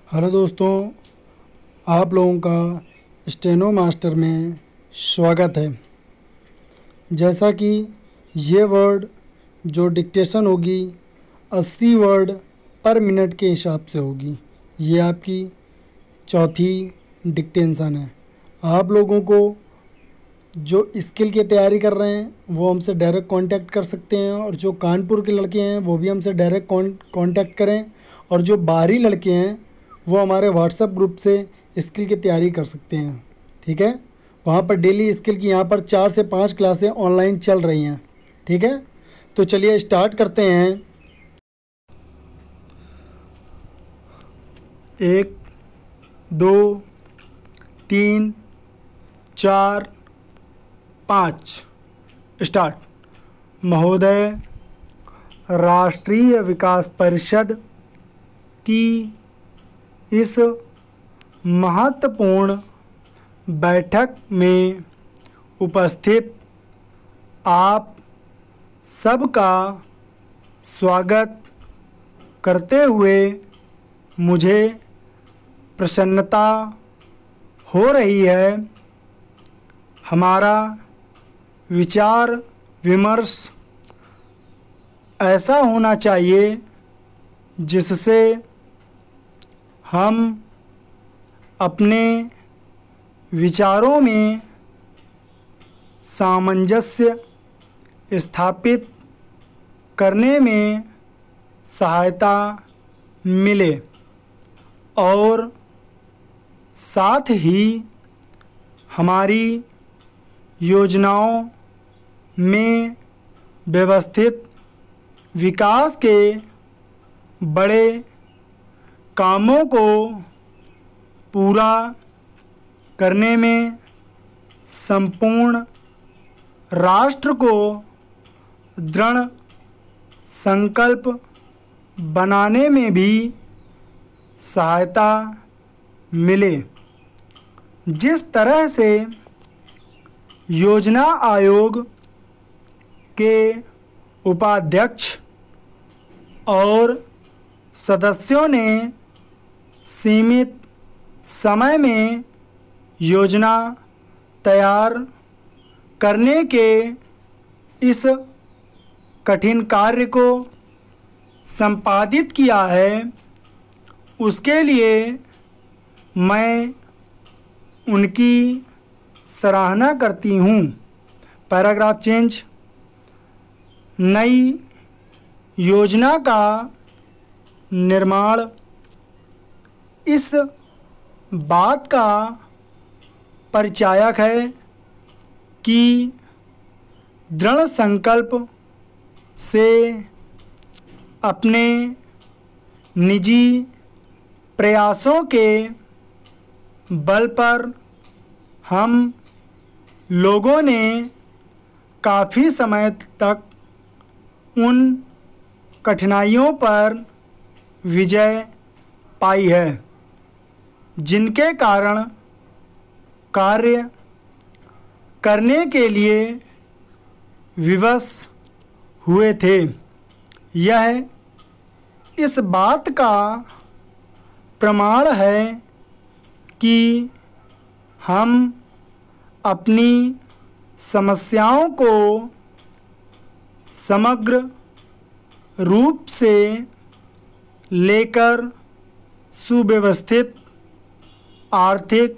Hello दोस्तों, आप लोगों का स्टेनो मास्टर में स्वागत है। जैसा कि ये वर्ड जो डिक्टेशन होगी 80 वर्ड पर मिनट के हिसाब से होगी। ये आपकी चौथी डिक्टेशन है। आप लोगों को जो स्किल की तैयारी कर रहे हैं वो हमसे डायरेक्ट कांटेक्ट कर सकते हैं, और जो कानपुर के लड़के हैं वो भी हमसे डायरेक्ट कांटेक्ट करें, और जो बाहरी लड़के हैं वो हमारे व्हाट्सएप ग्रुप से स्किल की तैयारी कर सकते हैं। ठीक है, वहाँ पर डेली स्किल की यहाँ पर 4 से 5 क्लासें ऑनलाइन चल रही हैं। ठीक है, तो चलिए स्टार्ट करते हैं। 1 2 3 4 5 स्टार्ट। महोदय, राष्ट्रीय विकास परिषद की इस महत्वपूर्ण बैठक में उपस्थित आप सबका स्वागत करते हुए मुझे प्रसन्नता हो रही है। हमारा विचार विमर्श ऐसा होना चाहिए जिससे हम अपने विचारों में सामंजस्य स्थापित करने में सहायता मिले, और साथ ही हमारी योजनाओं में व्यवस्थित विकास के बड़े कामों को पूरा करने में संपूर्ण राष्ट्र को दृढ़ संकल्प बनाने में भी सहायता मिले। जिस तरह से योजना आयोग के उपाध्यक्ष और सदस्यों ने सीमित समय में योजना तैयार करने के इस कठिन कार्य को संपादित किया है, उसके लिए मैं उनकी सराहना करती हूँ। Paragraph change. नई योजना का निर्माण इस बात का परिचायक है कि दृढ़ संकल्प से अपने निजी प्रयासों के बल पर हम लोगों ने काफ़ी समय तक उन कठिनाइयों पर विजय पाई है जिनके कारण कार्य करने के लिए विवश हुए थे। यह इस बात का प्रमाण है कि हम अपनी समस्याओं को समग्र रूप से लेकर सुव्यवस्थित आर्थिक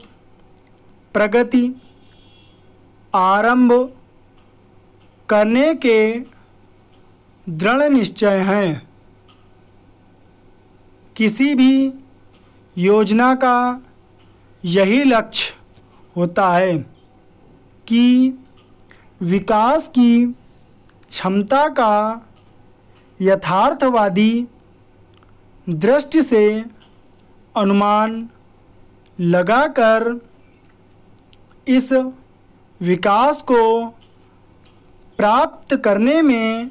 प्रगति आरंभ करने के दृढ़ निश्चय हैं। किसी भी योजना का यही लक्ष्य होता है कि विकास की क्षमता का यथार्थवादी दृष्टि से अनुमान लगाकर इस विकास को प्राप्त करने में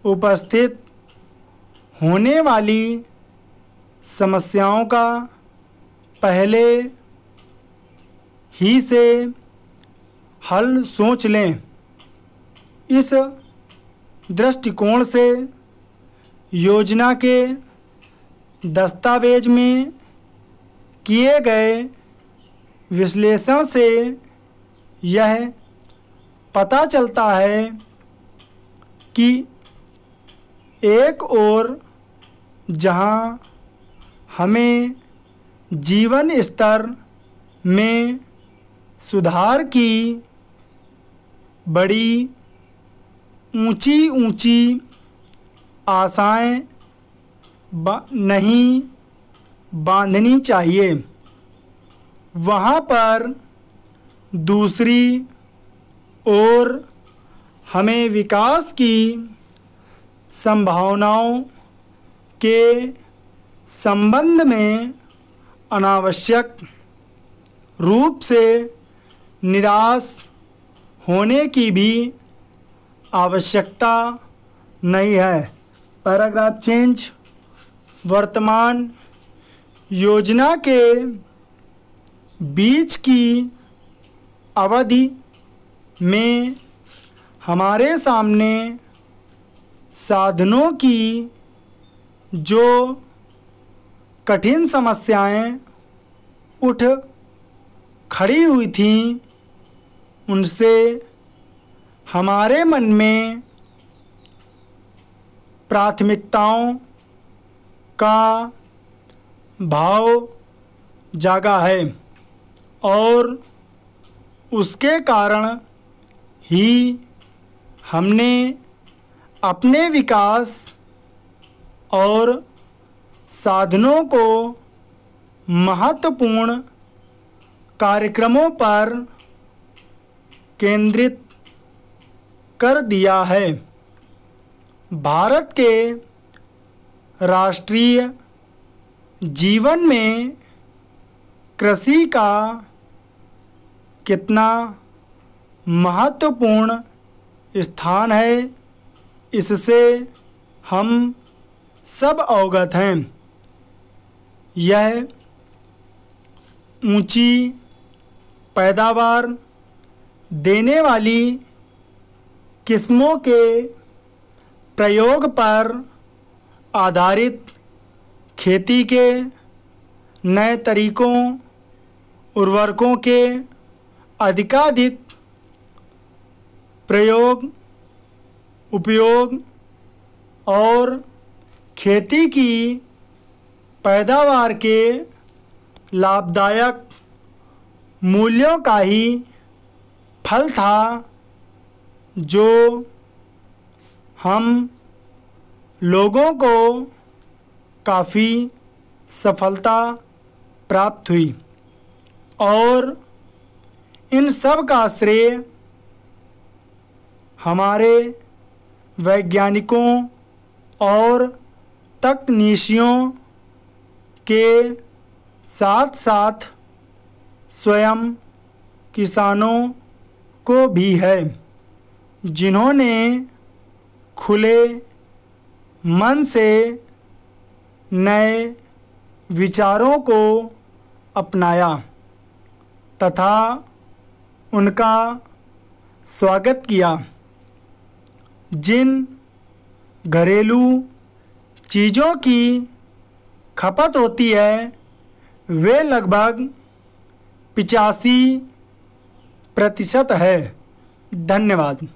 उपस्थित होने वाली समस्याओं का पहले ही से हल सोच लें। इस दृष्टिकोण से योजना के दस्तावेज में किए गए विश्लेषण से यह पता चलता है कि एक ओर जहां हमें जीवन स्तर में सुधार की बड़ी ऊंची ऊंची आशाएं नहीं बांधनी चाहिए, वहाँ पर दूसरी ओर हमें विकास की संभावनाओं के संबंध में अनावश्यक रूप से निराश होने की भी आवश्यकता नहीं है। Paragraph change. वर्तमान योजना के बीच की अवधि में हमारे सामने साधनों की जो कठिन समस्याएं उठ खड़ी हुई थीं, उनसे हमारे मन में प्राथमिकताओं का भाव जागा है और उसके कारण ही हमने अपने विकास और साधनों को महत्वपूर्ण कार्यक्रमों पर केंद्रित कर दिया है। भारत के राष्ट्रीय जीवन में कृषि का कितना महत्वपूर्ण स्थान है, इससे हम सब अवगत हैं। यह ऊंची पैदावार देने वाली किस्मों के प्रयोग पर आधारित खेती के नए तरीकों, उर्वरकों के अधिकाधिक प्रयोग, उपयोग और खेती की पैदावार के लाभदायक मूल्यों का ही फल था, जो हम लोगों को काफ़ी सफलता प्राप्त हुई और इन सब का श्रेय हमारे वैज्ञानिकों और तकनीशियों के साथ साथ स्वयं किसानों को भी है, जिन्होंने खुले मन से नए विचारों को अपनाया तथा उनका स्वागत किया। जिन घरेलू चीज़ों की खपत होती है वे लगभग 85% है। धन्यवाद।